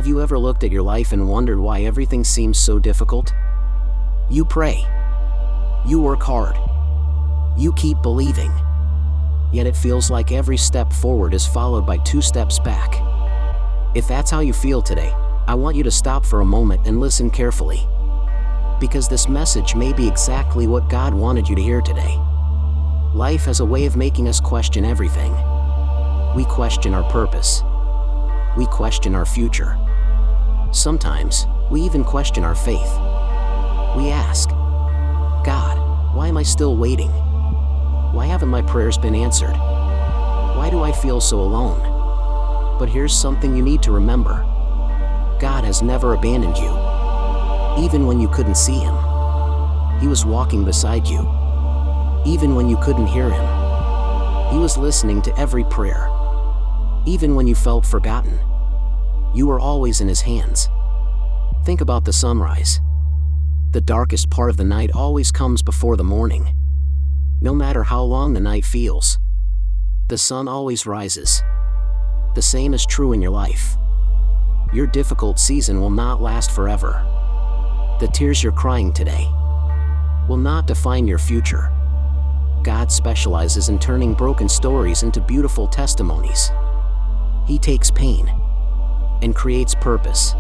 Have you ever looked at your life and wondered why everything seems so difficult? You pray. You work hard. You keep believing. Yet it feels like every step forward is followed by 2 steps back. If that's how you feel today, I want you to stop for a moment and listen carefully. Because this message may be exactly what God wanted you to hear today. Life has a way of making us question everything. We question our purpose. We question our future. Sometimes, we even question our faith. We ask, God, why am I still waiting? Why haven't my prayers been answered? Why do I feel so alone? But here's something you need to remember. God has never abandoned you. Even when you couldn't see Him, He was walking beside you. Even when you couldn't hear Him, He was listening to every prayer. Even when you felt forgotten, you were always in His hands. Think about the sunrise. The darkest part of the night always comes before the morning. No matter how long the night feels, the sun always rises. The same is true in your life. Your difficult season will not last forever. The tears you're crying today will not define your future. God specializes in turning broken stories into beautiful testimonies. He takes pain and creates purpose.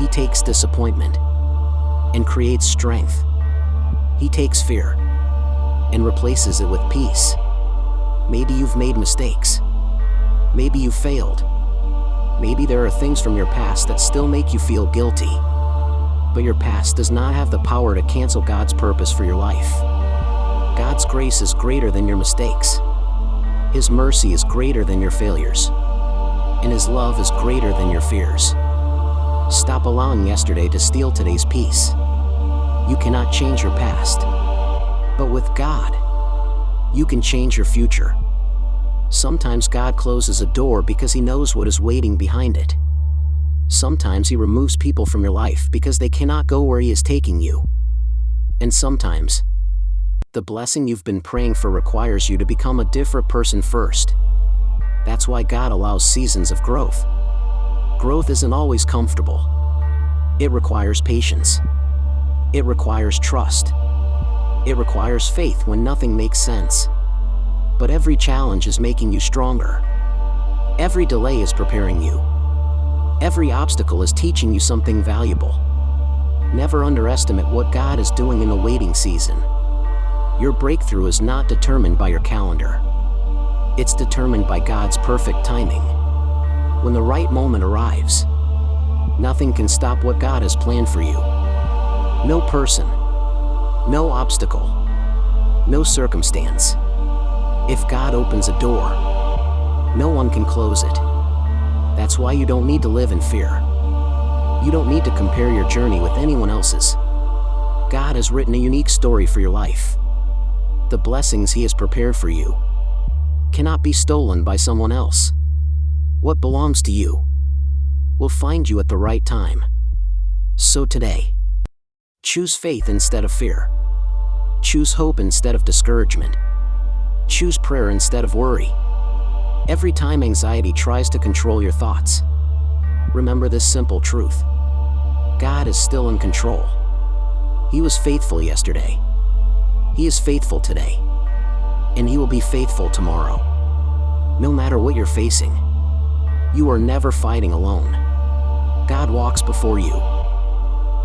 He takes disappointment and creates strength. He takes fear and replaces it with peace. Maybe you've made mistakes. Maybe you failed. Maybe there are things from your past that still make you feel guilty. But your past does not have the power to cancel God's purpose for your life. God's grace is greater than your mistakes. His mercy is greater than your failures. And His love is greater than your fears. Stop allowing yesterday to steal today's peace. You cannot change your past. But with God, you can change your future. Sometimes God closes a door because He knows what is waiting behind it. Sometimes He removes people from your life because they cannot go where He is taking you. And sometimes, the blessing you've been praying for requires you to become a different person first. That's why God allows seasons of growth. Growth isn't always comfortable. It requires patience. It requires trust. It requires faith when nothing makes sense. But every challenge is making you stronger. Every delay is preparing you. Every obstacle is teaching you something valuable. Never underestimate what God is doing in the waiting season. Your breakthrough is not determined by your calendar. It's determined by God's perfect timing. When the right moment arrives, nothing can stop what God has planned for you. No person, no obstacle, no circumstance. If God opens a door, no one can close it. That's why you don't need to live in fear. You don't need to compare your journey with anyone else's. God has written a unique story for your life. The blessings He has prepared for you cannot be stolen by someone else. What belongs to you will find you at the right time. So today, choose faith instead of fear. Choose hope instead of discouragement. Choose prayer instead of worry. Every time anxiety tries to control your thoughts, remember this simple truth. God is still in control. He was faithful yesterday. He is faithful today. And He will be faithful tomorrow. No matter what you're facing, you are never fighting alone. God walks before you.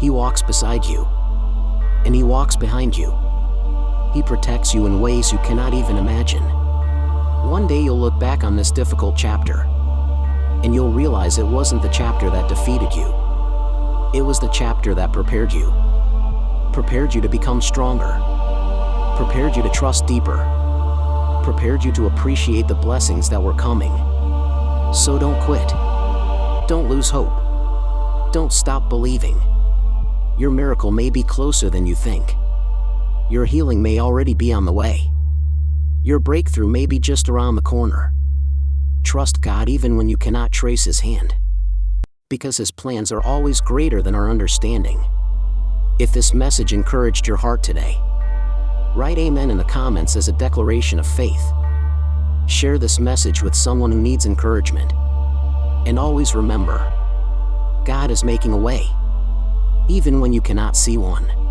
He walks beside you. And He walks behind you. He protects you in ways you cannot even imagine. One day you'll look back on this difficult chapter, and you'll realize it wasn't the chapter that defeated you. It was the chapter that prepared you. Prepared you to become stronger. Prepared you to trust deeper. Prepared you to appreciate the blessings that were coming. So don't quit. Don't lose hope. Don't stop believing. Your miracle may be closer than you think. Your healing may already be on the way. Your breakthrough may be just around the corner. Trust God even when you cannot trace His hand. Because His plans are always greater than our understanding. If this message encouraged your heart today, write Amen in the comments as a declaration of faith. Share this message with someone who needs encouragement. And always remember, God is making a way, even when you cannot see one.